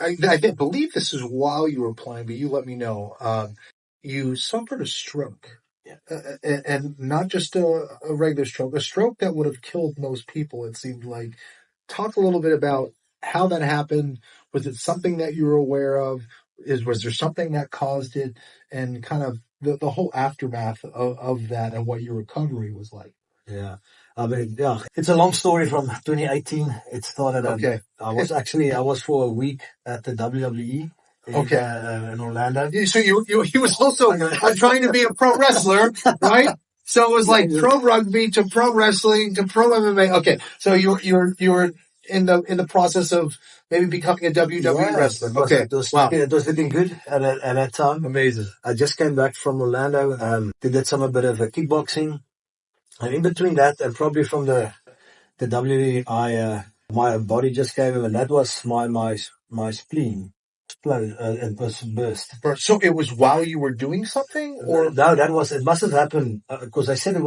I believe this is while you were playing, but you let me know. You suffered a stroke. Yeah. And not just a regular stroke, a stroke that would have killed most people, it seemed like. Talk a little bit about how that happened. Was it something that you were aware of? Was there something that caused it? And kind of the whole aftermath of that and what your recovery was like. Yeah. I mean, yeah, it's a long story from 2018. It started, Okay. I was for a week at the WWE in Orlando. So he was also trying to be a pro wrestler, right? So it was like pro rugby to pro wrestling to pro MMA. Okay. So you were in the process of maybe becoming a WWE wrestler. Okay. It was looking good at that time. Amazing. I just came back from Orlando, did a bit of kickboxing. And in between that, and probably from the WWE, my body just gave him, and that was my spleen exploded, it was burst. So it was while you were doing something, or no? It must have happened because they said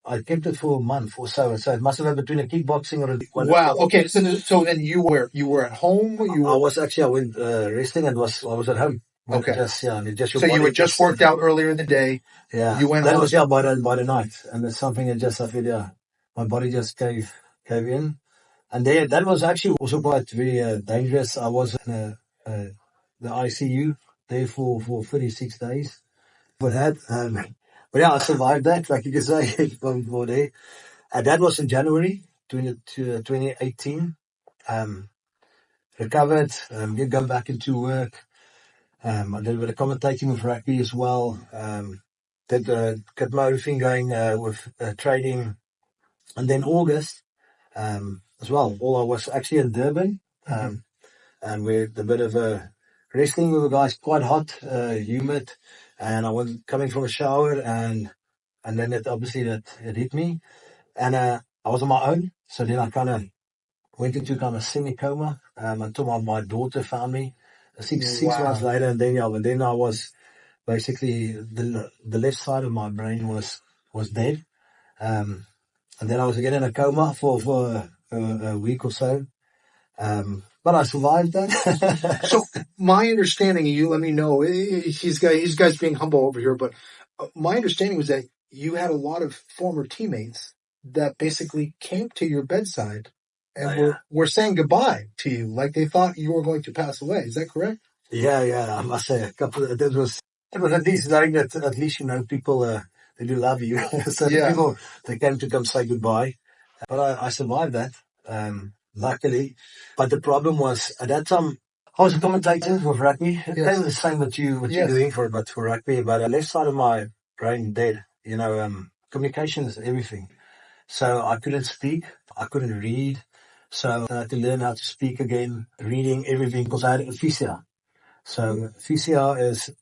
I kept it for a month or so, so it must have been between a kickboxing or a. Wow. Okay. So then you were at home. I went resting and I was at home. Okay. So you were just worked out earlier in the day. Yeah. You went that home. was by the night, and it's something that I feel my body just gave in, and that was actually also quite very dangerous. I was in the ICU there for 36 days for that. But yeah, I survived that, like you can say, for there. And that was in January 2018. Recovered, did go back into work. I did a bit of commentating with rugby as well. Did get my roofing going with trading. And then August as well. I was actually in Durban. And we had a bit of wrestling with the guys, quite hot, humid. And I was coming from a shower and then it hit me. And I was on my own. So then I kind of went into kind of semi-coma until my daughter found me. Six months later, and then I was basically the left side of my brain was dead, and then I was again in a coma for a week or so, but I survived that. So my understanding, you let me know. These guys being humble over here, but my understanding was that you had a lot of former teammates that basically came to your bedside. And we're saying goodbye to you, like they thought you were going to pass away. Is that correct? Yeah. I must say it was at least knowing that at least people they do love you. So people they came to come say goodbye. But I survived that, luckily. But the problem was at that time I was a commentator with rugby. It came the same what you're doing for rugby. But the left side of my brain dead. Communication is everything. So I couldn't speak. I couldn't read. So I had to learn how to speak again, reading everything, because I had aphasia. So aphasia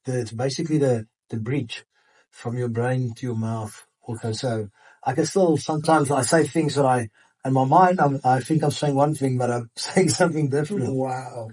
it's basically the bridge from your brain to your mouth. Okay, so I can still sometimes I say things that in my mind I think I'm saying one thing, but I'm saying something different. Wow.